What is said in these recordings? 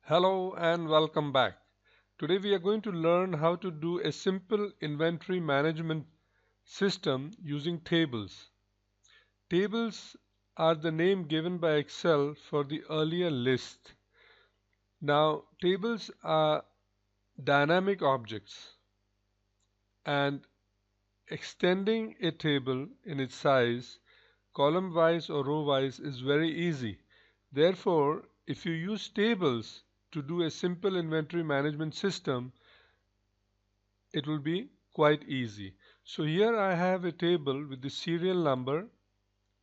Hello and welcome back. Today we are going to learn how to do a simple inventory management system using tables. Tables are the name given by Excel for the earlier list. Now, tables are dynamic objects, and extending a table in its size, column-wise or row-wise, is very easy. Therefore, if you use tables to do a simple inventory management system, it will be quite easy. So here I have a table with the serial number,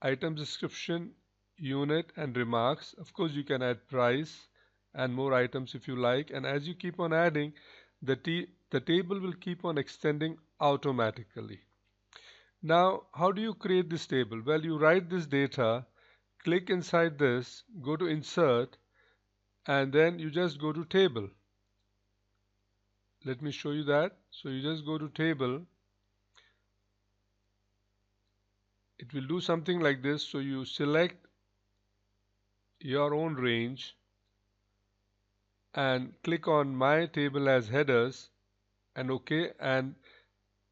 item description, unit and remarks. Of course you can add price and more items if you like, and as you keep on adding, the table will keep on extending automatically. Now how do you create this table? Well, you write this data, click inside this, go to insert, and then you just go to table. Let me show you that. So you just go to table. It will do something like this. So you select your own range and click on my table as headers and OK, and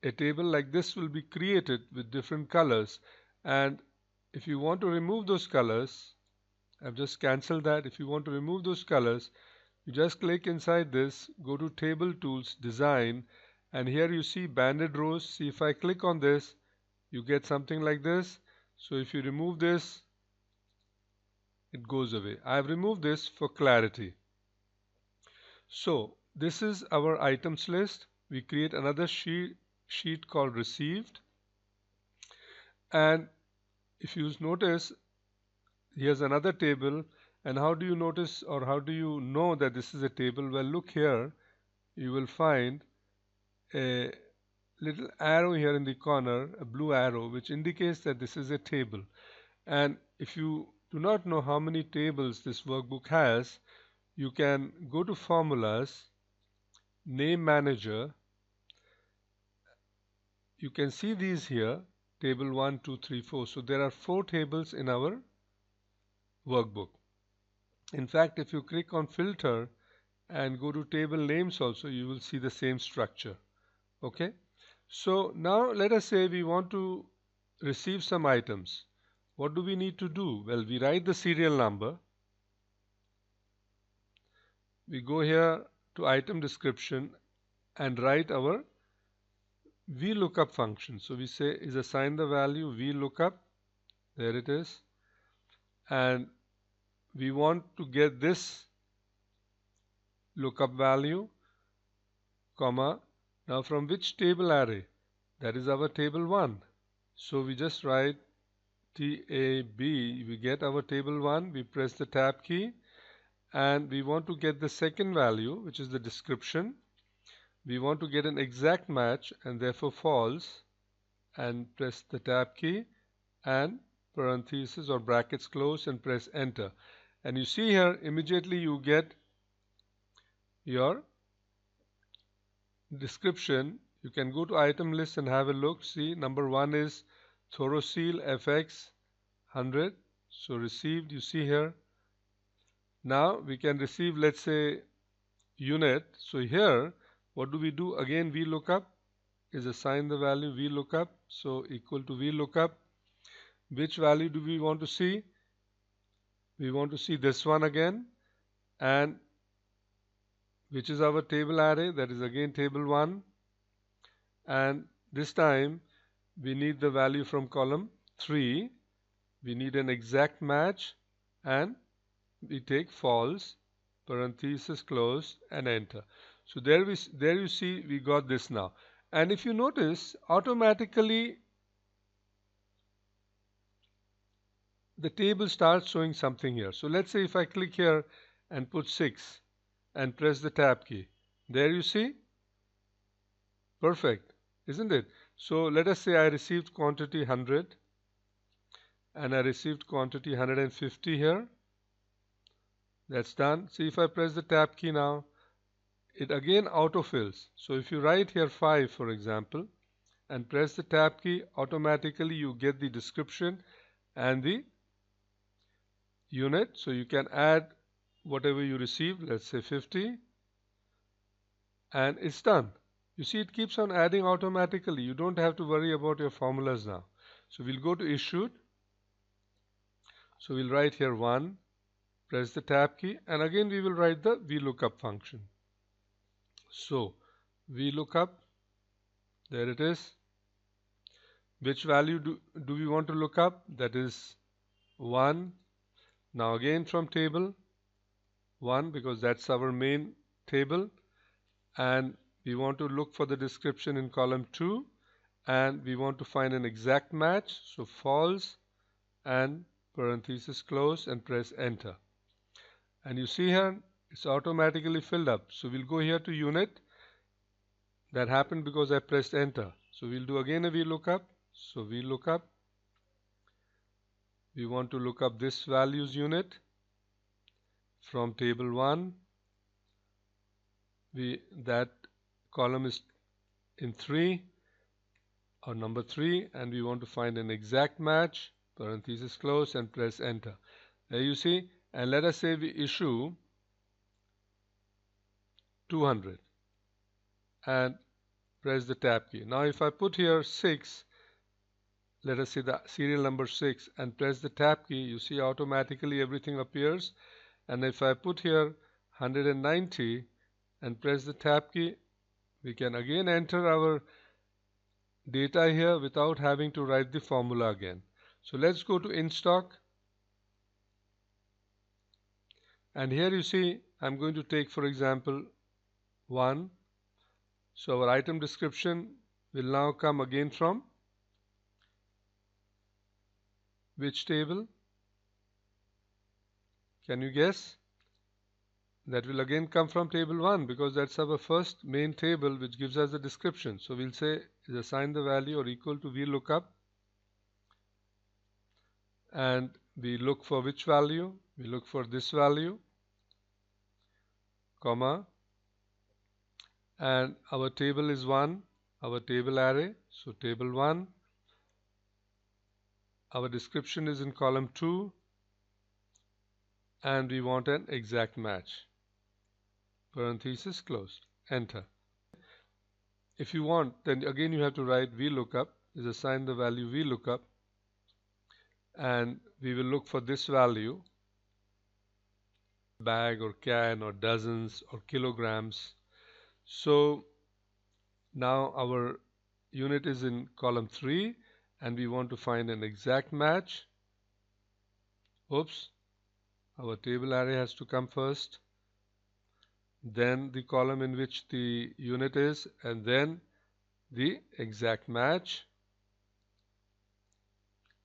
a table like this will be created with different colors. And if you want to remove those colors, I've just cancelled that. If you want to remove those colors, you just click inside this, go to table tools, design, and here you see banded rows. See, if I click on this, you get something like this. So if you remove this, it goes away. I've removed this for clarity. So this is our items list. We create another sheet called Received, and if you notice, here's another table. And how do you notice, or how do you know that this is a table? Well, look here, you will find a little arrow here in the corner, a blue arrow, which indicates that this is a table. And if you do not know how many tables this workbook has, you can go to formulas, name manager. You can see these here, table 1, 2, 3, 4. So there are 4 tables in our workbook. In fact, if you click on filter and go to table names also, you will see the same structure. Okay. So now let us say we want to receive some items. What do we need to do? Well, we write the serial number. We go here to item description and write our Vlookup function. So we say is assign the value Vlookup. There it is. And we want to get this lookup value, comma. Now from which table array? That is our table 1. So we just write TAB. We get our table 1. We press the tab key. And we want to get the second value, which is the description. We want to get an exact match and therefore false, and press the tab key and parentheses or brackets close and press enter. And you see here immediately you get your description. You can go to item list and have a look. See, number 1 is Thoroseal FX 100. So received, you see here. Now we can receive, let's say, unit. So here what do we do? Again, Vlookup is assign the value Vlookup. So equal to Vlookup. Which value do we want to see? We want to see this one again, and which is our table array, that is again table 1, and this time we need the value from column 3. We need an exact match and we take false, parenthesis closed, and enter. So there you see we got this now. And if you notice, automatically the table starts showing something here. So let's say if I click here and put 6 and press the tab key, there you see, perfect, isn't it? So let us say I received quantity 100 and I received quantity 150 here. That's done. See, if I press the tab key now, it again autofills. So if you write here 5, for example, and press the tab key, automatically you get the description and the unit. So you can add whatever you received, let's say 50, and it's done. You see, it keeps on adding automatically. You don't have to worry about your formulas now. So we'll go to issued. So we'll write here 1, press the tab key, and again we will write the Vlookup function. So Vlookup, there it is. Which value do we want to look up? That is 1. Now again from table 1, because that's our main table, and we want to look for the description in column 2, and we want to find an exact match. So false and parenthesis close and press enter. And you see here it's automatically filled up. So we'll go here to unit. That happened because I pressed enter. So we'll do again a VLOOKUP. So VLOOKUP, we want to look up this values unit from table 1. That column is in 3 or number 3, and we want to find an exact match, parenthesis close, and press enter. There you see. And let us say we issue 200 and press the tab key. Now if I put here 6, let us say the serial number 6, and press the tab key, you see automatically everything appears. And if I put here 190 and press the tab key, we can again enter our data here without having to write the formula again. So let's go to InStock. And here you see I'm going to take, for example, 1. So our item description will now come again from which table? Can you guess? That will again come from table 1, because that's our first main table which gives us the description. So we'll say is assign the value or equal to VLOOKUP, and we look for which value? We look for this value, comma, and our table is 1, our table array, so table 1. Our description is in column 2, and we want an exact match, parenthesis closed, enter. If you want, then again you have to write VLOOKUP, is assign the value VLOOKUP, and we will look for this value, bag or can or dozens or kilograms. So now our unit is in column 3, and we want to find an exact match. Oops, our table array has to come first, then the column in which the unit is, and then the exact match,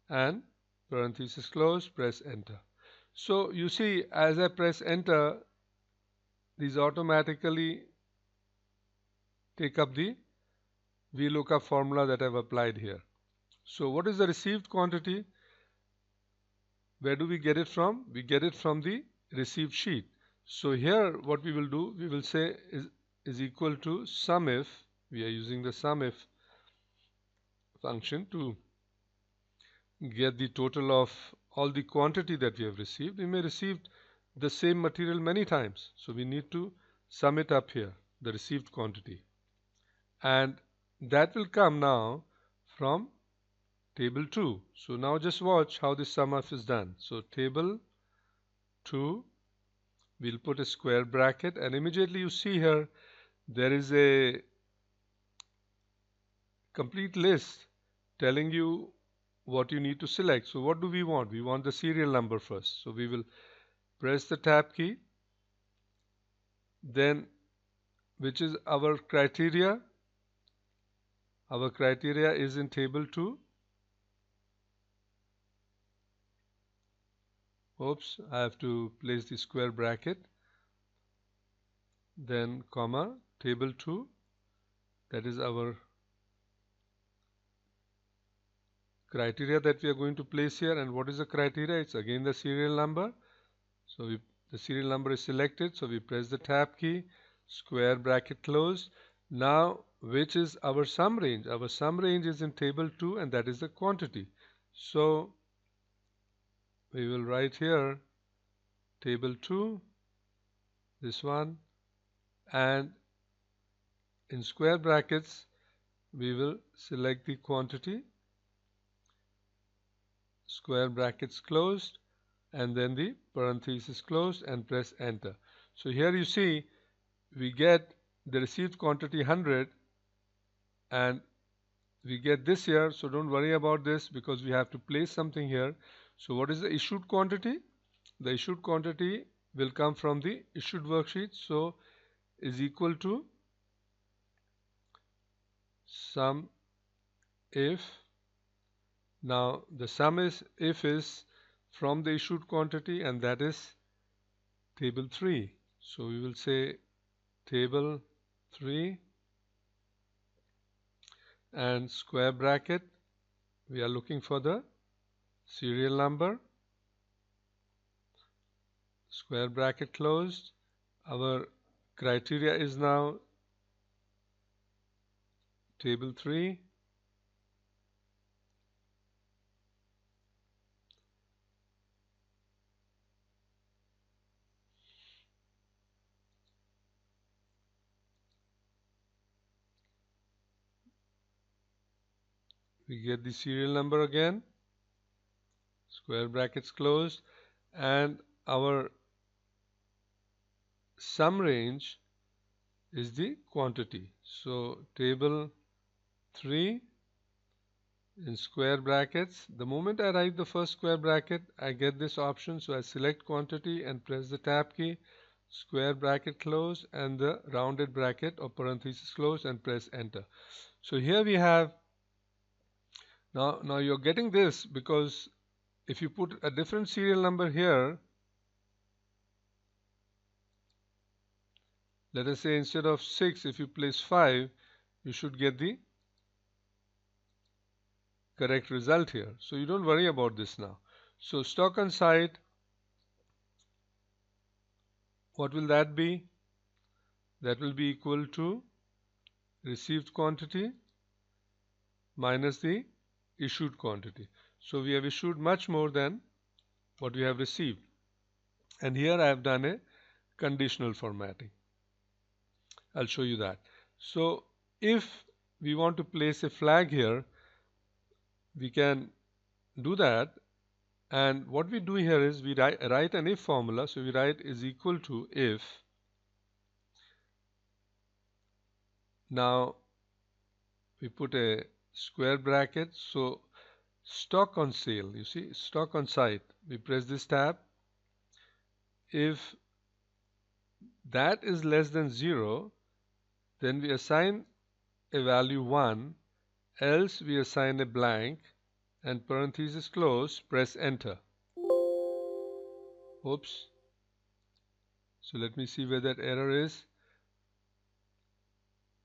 and parenthesis close, press enter. So you see, as I press enter, these automatically take up the VLOOKUP formula that I've applied here. So what is the received quantity? Where do we get it from? We get it from the received sheet. So here what we will do, we will say is equal to SUMIF. We are using the SUMIF function to get the total of all the quantity that we have received. We may receive the same material many times, so we need to sum it up here, the received quantity, and that will come now from table 2. So now just watch how this SUMIF is done. So table 2, we'll put a square bracket, and immediately you see here there is a complete list telling you what you need to select. So what do we want? We want the serial number first. So we will press the tab key, then which is our criteria. Our criteria is in table 2. Oops, I have to place the square bracket, then comma, table 2, that is our criteria that we are going to place here. And what is the criteria? It's again the serial number. So the serial number is selected, so we press the tab key, square bracket closed. Now which is our sum range? Our sum range is in table 2, and that is the quantity. So we will write here table 2, this one, and in square brackets we will select the quantity, square brackets closed, and then the parenthesis closed, and press enter. So here you see we get the received quantity 100, and we get this here, so don't worry about this because we have to place something here. So what is the issued quantity? The issued quantity will come from the issued worksheet, so is equal to sum if. Now the sum is if is from the issued quantity, and that is table 3. So we will say table 3 and square bracket, we are looking for the serial number, square bracket closed. Our criteria is now table 3, we get the serial number again, square brackets closed, and our sum range is the quantity. So table 3 in square brackets, the moment I write the first square bracket I get this option, so I select quantity and press the tab key, square bracket close, and the rounded bracket or parenthesis close, and press enter. So here we have, now you're getting this because if you put a different serial number here, let us say instead of 6 if you place 5, you should get the correct result here. So you don't worry about this now. So stock on site, what will that be? That will be equal to received quantity minus the issued quantity. So we have issued much more than what we have received. And here I have done a conditional formatting. I'll show you that. So if we want to place a flag here, we can do that. And what we do here is we write an if formula. So we write is equal to if. Now we put a square bracket. So stock on sale, you see, stock on site. We press this tab. If that is less than 0, then we assign a value 1, else we assign a blank, and parenthesis close, press enter. Oops. So let me see where that error is.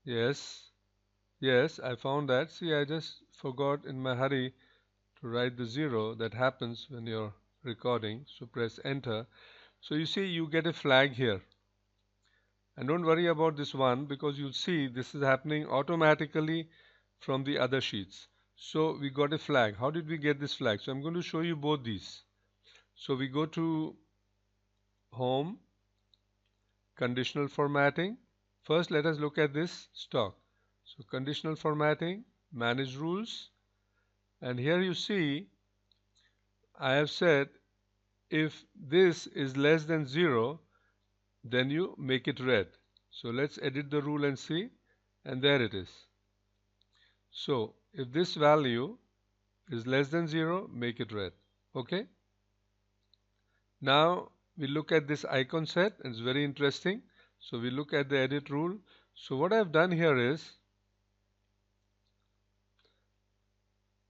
Yes, I found that. See, I just forgot in my hurry to write the 0. That happens when you're recording. So press enter. So you see you get a flag here. And don't worry about this one because you'll see this is happening automatically from the other sheets. So we got a flag. How did we get this flag? So I'm going to show you both these. So we go to Home, Conditional Formatting. First let us look at this stock. So Conditional Formatting, Manage Rules, and here you see I have said if this is less than 0, then you make it red. So let's edit the rule and see, and there it is. So if this value is less than 0, make it red. Okay. Now we look at this icon set, and it's very interesting. So we look at the edit rule. So what I've done here is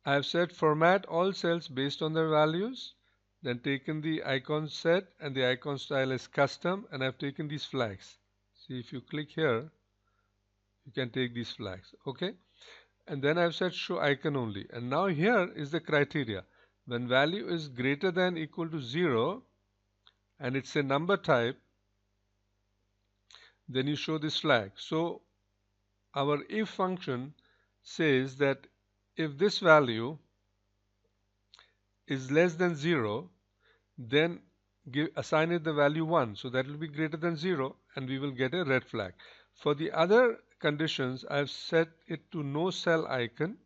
I have said format all cells based on their values, then taken the icon set and the icon style is custom, and I've taken these flags. See, if you click here, you can take these flags. Okay. And then I've said show icon only. And now here is the criteria. When value is greater than equal to 0 and it's a number type, then you show this flag. So our if function says that if this value is less than 0, then assign it the value 1. So that will be greater than 0 and we will get a red flag. For the other conditions, I have set it to no cell icon.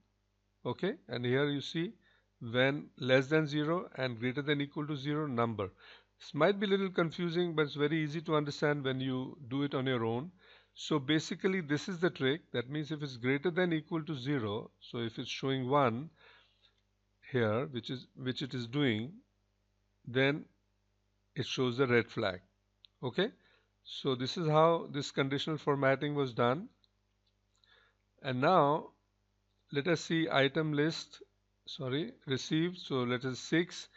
Okay, and here you see when less than 0 and greater than equal to 0 number. This might be a little confusing, but it's very easy to understand when you do it on your own. So basically this is the trick. That means if it's greater than equal to 0, so if it's showing 1 here, which it is doing, then it shows the red flag. Okay, so this is how this conditional formatting was done. And now let us see item list, received. So let us 6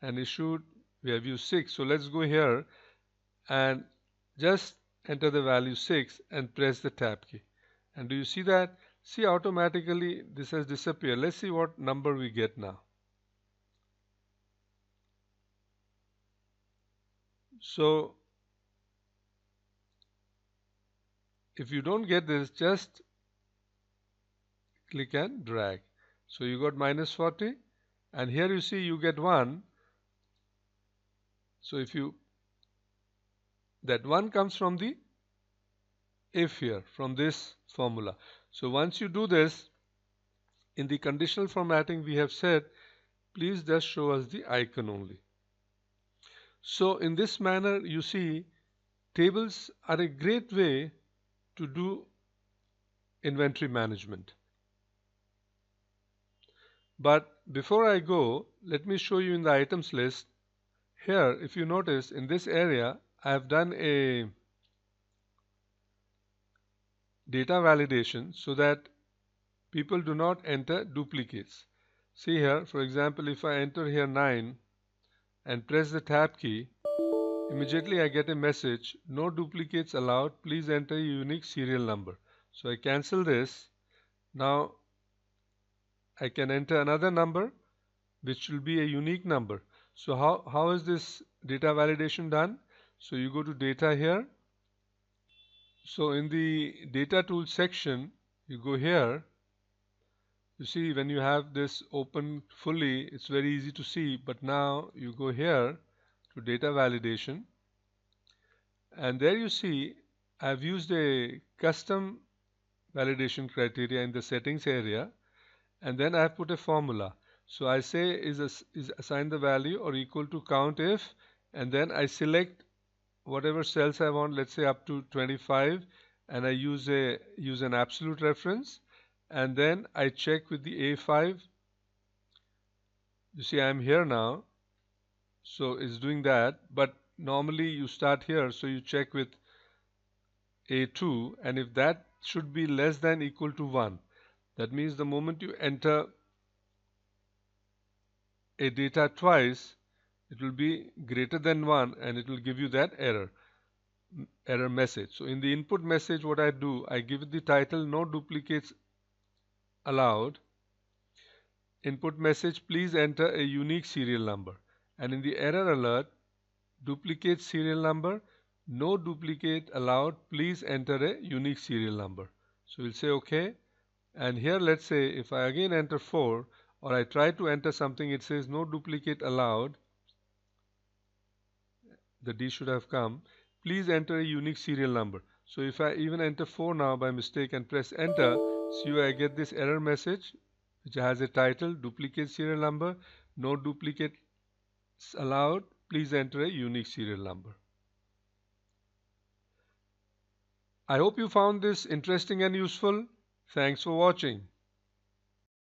and issued, we have used 6. So let's go here and just enter the value 6 and press the tab key. And do you see that? See, automatically this has disappeared. Let's see what number we get now. So if you don't get this, just click and drag. So you got -40 and here you see you get 1. So if you, that 1 comes from the if here, from this formula. So once you do this, in the conditional formatting we have said, please just show us the icon only. So in this manner, you see, tables are a great way to do inventory management. But before I go, let me show you in the items list. Here, if you notice, in this area, I have done a data validation so that people do not enter duplicates. See here, for example, if I enter here 9 and press the tab key, immediately I get a message, no duplicates allowed, please enter a unique serial number. So I cancel this. Now I can enter another number which will be a unique number. So how is this data validation done? So you go to data here. So in the data tools section, you go here. You see, when you have this open fully, it's very easy to see, but now you go here to data validation, and there you see I've used a custom validation criteria in the settings area, and then I've put a formula. So I say is assign the value or equal to count if, and then I select whatever cells I want, let's say up to 25, and I use an absolute reference, and then I check with the A5. You see I'm here now, so it's doing that, but normally you start here, so you check with A2, and if that should be less than equal to 1, that means the moment you enter a data twice, it will be greater than 1 and it will give you that error message. So in the input message, what I do, I give it the title, no duplicates allowed. Input message, please enter a unique serial number. And in the error alert, duplicate serial number, no duplicate allowed, please enter a unique serial number. So we'll say OK. And here let's say if I again enter 4, or I try to enter something, it says no duplicate allowed. The D should have come. Please enter a unique serial number. So if I even enter 4 now by mistake and press enter, see I get this error message which has a title, duplicate serial number, no duplicates allowed, please enter a unique serial number. I hope you found this interesting and useful. Thanks for watching.